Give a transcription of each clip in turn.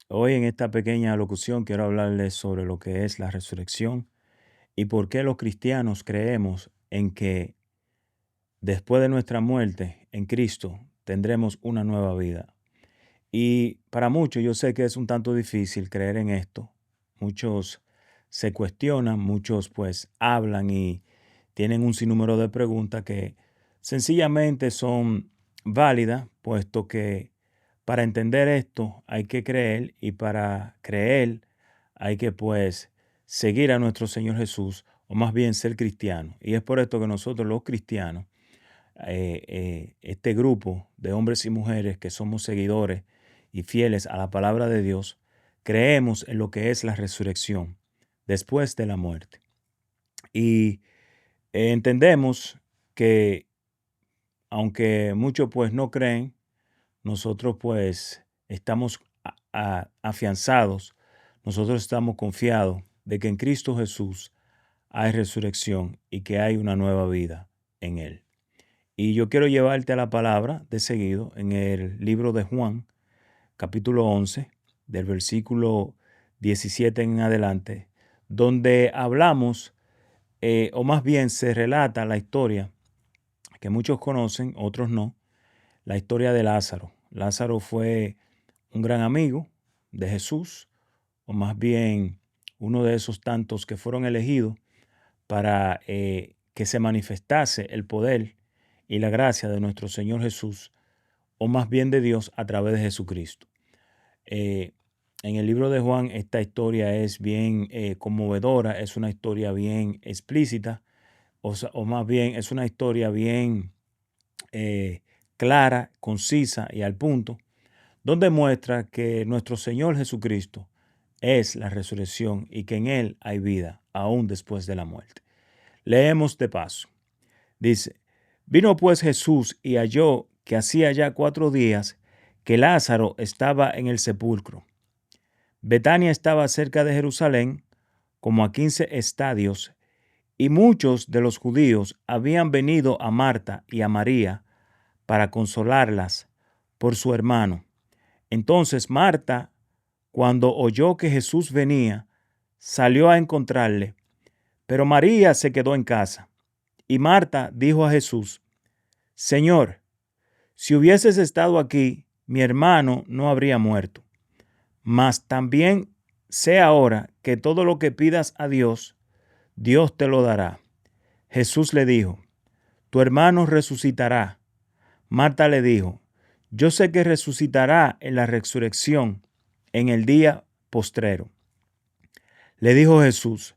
Hoy en esta pequeña locución quiero hablarles sobre lo que es la resurrección y por qué los cristianos creemos en que después de nuestra muerte en Cristo tendremos una nueva vida. Y para muchos yo sé que es un tanto difícil creer en esto. Muchos se cuestionan, muchos pues hablan y tienen un sinnúmero de preguntas que sencillamente son válidas, puesto que para entender esto hay que creer y para creer hay que pues seguir a nuestro Señor Jesús o más bien ser cristiano. Y es por esto que nosotros los cristianos, este grupo de hombres y mujeres que somos seguidores y fieles a la palabra de Dios, creemos en lo que es la resurrección después de la muerte. Y entendemos que aunque muchos pues no creen, nosotros pues estamos afianzados, nosotros estamos confiados de que en Cristo Jesús hay resurrección y que hay una nueva vida en Él. Y yo quiero llevarte a la palabra de seguido en el libro de Juan, capítulo 11, del versículo 17 en adelante, donde hablamos, o más bien se relata la historia que muchos conocen, otros no, la historia de Lázaro. Lázaro fue un gran amigo de Jesús, o más bien uno de esos tantos que fueron elegidos para que se manifestase el poder y la gracia de nuestro Señor Jesús, o más bien de Dios a través de Jesucristo. Eh, en el libro de Juan esta historia es bien conmovedora, es una historia bien explícita, o más bien es una historia bien eh, clara, concisa y al punto, donde muestra que nuestro Señor Jesucristo es la resurrección y que en Él hay vida, aún después de la muerte. Leemos de paso. Dice, vino pues Jesús y halló que hacía ya 4 días que Lázaro estaba en el sepulcro. Betania estaba cerca de Jerusalén, como a 15 estadios, y muchos de los judíos habían venido a Marta y a María para consolarlas por su hermano. Entonces Marta, cuando oyó que Jesús venía, salió a encontrarle, pero María se quedó en casa. Y Marta dijo a Jesús, Señor, si hubieses estado aquí, mi hermano no habría muerto. Mas también sé ahora que todo lo que pidas a Dios, Dios te lo dará. Jesús le dijo, tu hermano resucitará. Marta le dijo, yo sé que resucitará en la resurrección en el día postrero. Le dijo Jesús,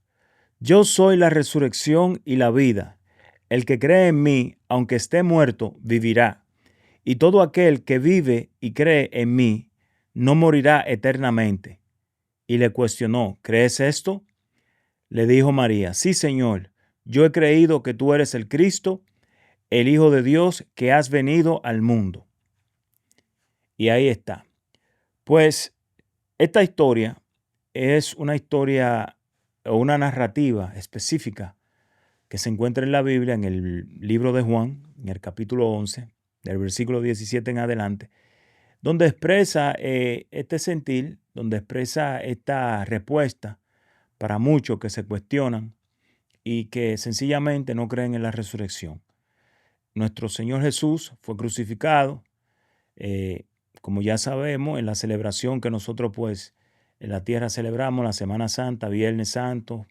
yo soy la resurrección y la vida. El que cree en mí, aunque esté muerto, vivirá. Y todo aquel que vive y cree en mí, no morirá eternamente. Y le cuestionó, ¿crees esto? Le dijo María, sí, Señor, yo he creído que tú eres el Cristo, el Hijo de Dios, que has venido al mundo. Y ahí está. Pues esta historia es una historia o una narrativa específica que se encuentra en la Biblia, en el libro de Juan, en el capítulo 11, del versículo 17 en adelante, donde expresa este sentir, donde expresa esta respuesta para muchos que se cuestionan y que sencillamente no creen en la resurrección. Nuestro Señor Jesús fue crucificado, eh, como ya sabemos, en la celebración que nosotros pues en la tierra celebramos, la Semana Santa, Viernes Santo,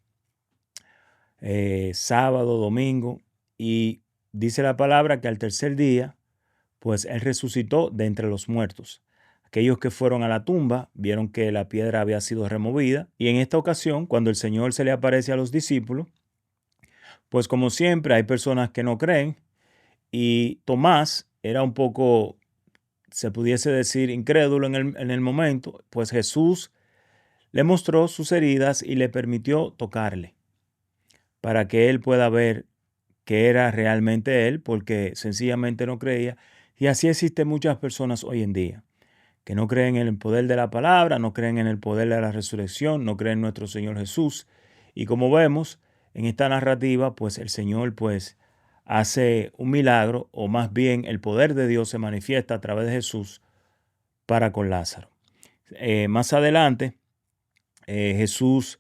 sábado, domingo, y dice la palabra que al tercer día, pues Él resucitó de entre los muertos. Aquellos que fueron a la tumba vieron que la piedra había sido removida, y en esta ocasión, cuando el Señor se le aparece a los discípulos, pues como siempre hay personas que no creen, y Tomás era un poco, se pudiese decir, incrédulo en el momento, pues Jesús le mostró sus heridas y le permitió tocarle para que él pueda ver que era realmente él, porque sencillamente no creía. Y así existen muchas personas hoy en día que no creen en el poder de la palabra, no creen en el poder de la resurrección, no creen en nuestro Señor Jesús. Y como vemos en esta narrativa, pues el Señor pues hace un milagro, o más bien el poder de Dios se manifiesta a través de Jesús para con Lázaro. Más adelante, Jesús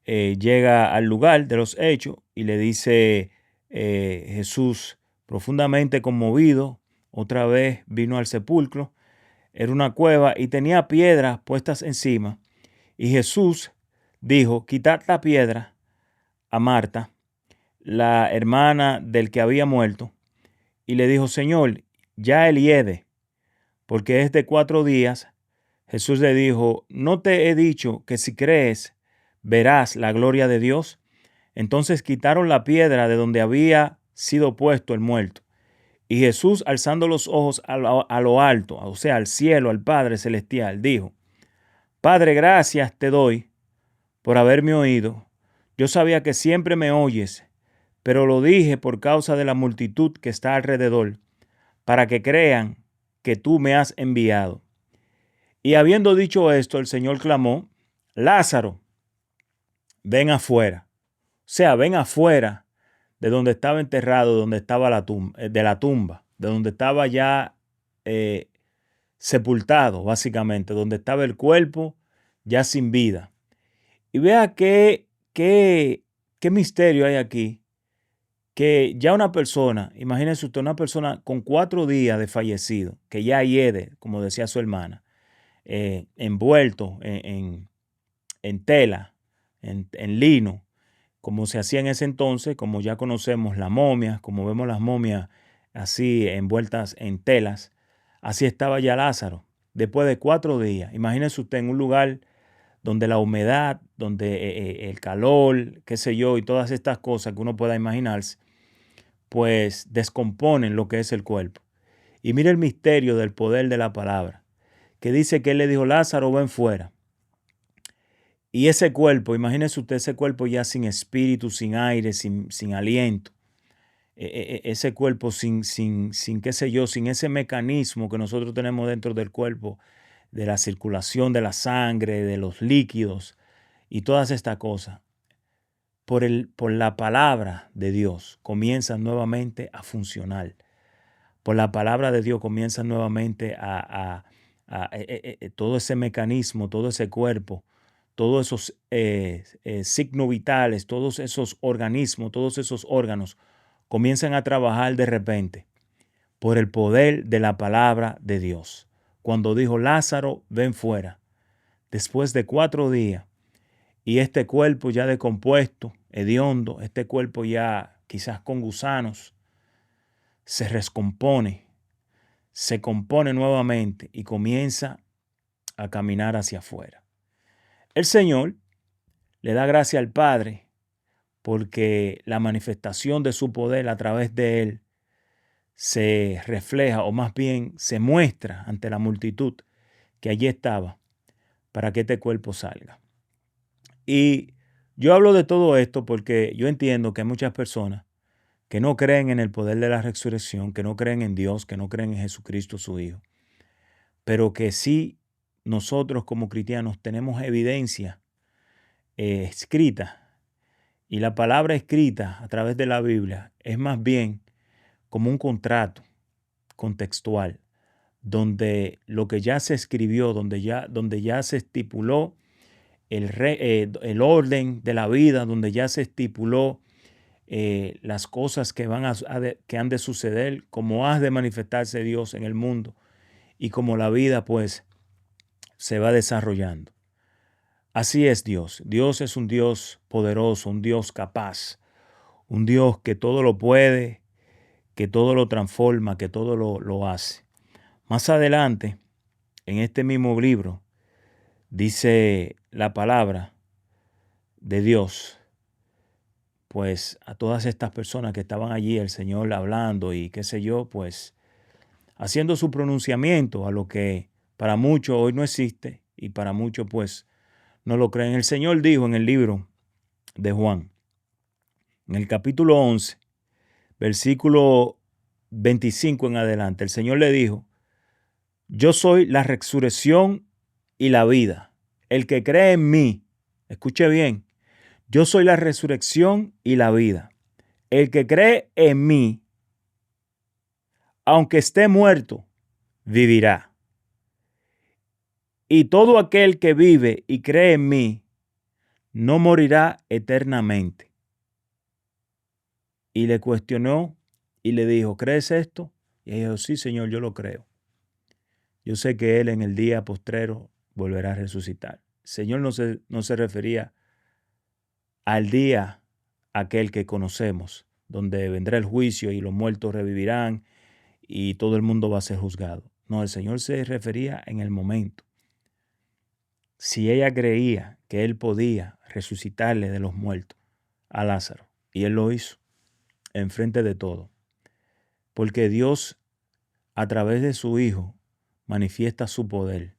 llega al lugar de los hechos y le dice Jesús, profundamente conmovido, otra vez vino al sepulcro. Era una cueva y tenía piedras puestas encima. Y Jesús dijo, quitad la piedra a Marta, la hermana del que había muerto, y le dijo, Señor, ya él hiede, porque es de 4 días. Jesús le dijo, ¿no te he dicho que si crees, verás la gloria de Dios? Entonces quitaron la piedra de donde había sido puesto el muerto. Y Jesús, alzando los ojos a lo alto, o sea, al cielo, al Padre Celestial, dijo, Padre, gracias te doy por haberme oído. Yo sabía que siempre me oyes, pero lo dije por causa de la multitud que está alrededor, para que crean que tú me has enviado. Y habiendo dicho esto, el Señor clamó, Lázaro, ven afuera. O sea, ven afuera de donde estaba enterrado, donde estaba de la tumba, de donde estaba ya sepultado, básicamente, donde estaba el cuerpo ya sin vida. Y vea qué misterio hay aquí, que ya una persona, imagínese usted, una persona con 4 días de fallecido, que ya hiede, como decía su hermana, envuelto en tela, en lino, como se hacía en ese entonces, como ya conocemos las momias, como vemos las momias así envueltas en telas, así estaba ya Lázaro, después de 4 días. Imagínese usted en un lugar donde la humedad, donde el calor, qué sé yo, y todas estas cosas que uno pueda imaginarse, pues descomponen lo que es el cuerpo. Y mire el misterio del poder de la palabra, que dice que él le dijo, Lázaro, ven fuera. Y ese cuerpo, imagínese usted ese cuerpo ya sin espíritu, sin aire, sin aliento. Ese cuerpo sin qué sé yo, sin ese mecanismo que nosotros tenemos dentro del cuerpo, de la circulación de la sangre, de los líquidos y todas estas cosas. Por la palabra de Dios comienzan nuevamente a funcionar. Por la palabra de Dios comienzan nuevamente todo ese mecanismo, todo ese cuerpo, todos esos signos vitales, todos esos organismos, todos esos órganos comienzan a trabajar de repente por el poder de la palabra de Dios. Cuando dijo, Lázaro, ven fuera, después de 4 días, y este cuerpo ya decompuesto, hediondo, este cuerpo ya quizás con gusanos, se descompone, se compone nuevamente y comienza a caminar hacia afuera. El Señor le da gracia al Padre porque la manifestación de su poder a través de él se refleja, o más bien se muestra ante la multitud que allí estaba para que este cuerpo salga. Y yo hablo de todo esto porque yo entiendo que hay muchas personas que no creen en el poder de la resurrección, que no creen en Dios, que no creen en Jesucristo su Hijo, pero que sí nosotros como cristianos tenemos evidencia escrita, y la palabra escrita a través de la Biblia es más bien como un contrato contextual, donde lo que ya se escribió, donde ya se estipuló el orden de la vida, donde ya se estipuló las cosas que que han de suceder, cómo ha de manifestarse Dios en el mundo y cómo la vida pues se va desarrollando. Así es Dios. Dios es un Dios poderoso, un Dios capaz, un Dios que todo lo puede, que todo lo transforma, que todo lo hace. Más adelante, en este mismo libro, dice la palabra de Dios, pues a todas estas personas que estaban allí, el Señor hablando y qué sé yo, pues haciendo su pronunciamiento a lo que para muchos hoy no existe y para muchos pues no lo creen. El Señor dijo en el libro de Juan, en el capítulo 11, versículo 25 en adelante, el Señor le dijo, yo soy la resurrección y la vida. El que cree en mí, escuche bien, yo soy la resurrección y la vida. El que cree en mí, aunque esté muerto, vivirá. Y todo aquel que vive y cree en mí no morirá eternamente. Y le cuestionó y le dijo, ¿crees esto? Y ella dijo, sí, Señor, yo lo creo. Yo sé que Él en el día postrero volverá a resucitar. El Señor no se refería al día aquel que conocemos, donde vendrá el juicio y los muertos revivirán y todo el mundo va a ser juzgado. No, el Señor se refería en el momento. Si ella creía que Él podía resucitarle de los muertos a Lázaro, y Él lo hizo, enfrente de todo, porque Dios, a través de su Hijo, manifiesta su poder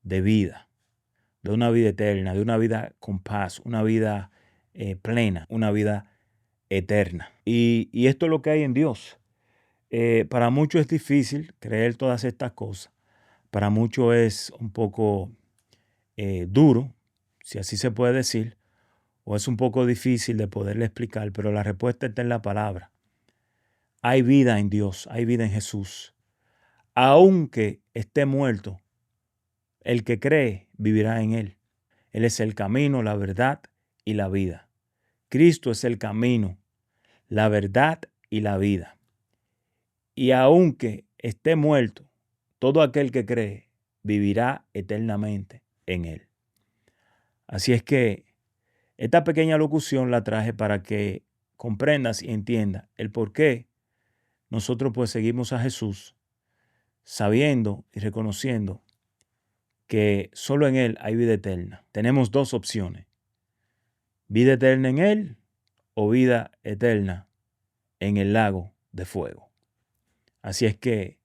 de vida, de una vida eterna, de una vida con paz, una vida plena, una vida eterna. Y esto es lo que hay en Dios. Para muchos es difícil creer todas estas cosas. Para muchos es un poco duro, si así se puede decir, o es un poco difícil de poderle explicar, pero la respuesta está en la palabra. Hay vida en Dios, hay vida en Jesús. Aunque esté muerto, el que cree vivirá en él. Él es el camino, la verdad y la vida. Cristo es el camino, la verdad y la vida. Y aunque esté muerto, todo aquel que cree vivirá eternamente en él. Así es que esta pequeña locución la traje para que comprendas y entiendas el por qué nosotros pues seguimos a Jesús, sabiendo y reconociendo que solo en Él hay vida eterna. Tenemos dos opciones: vida eterna en Él o vida eterna en el lago de fuego. Así es que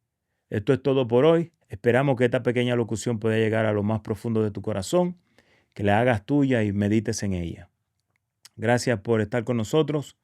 esto es todo por hoy. Esperamos que esta pequeña locución pueda llegar a lo más profundo de tu corazón, que la hagas tuya y medites en ella. Gracias por estar con nosotros.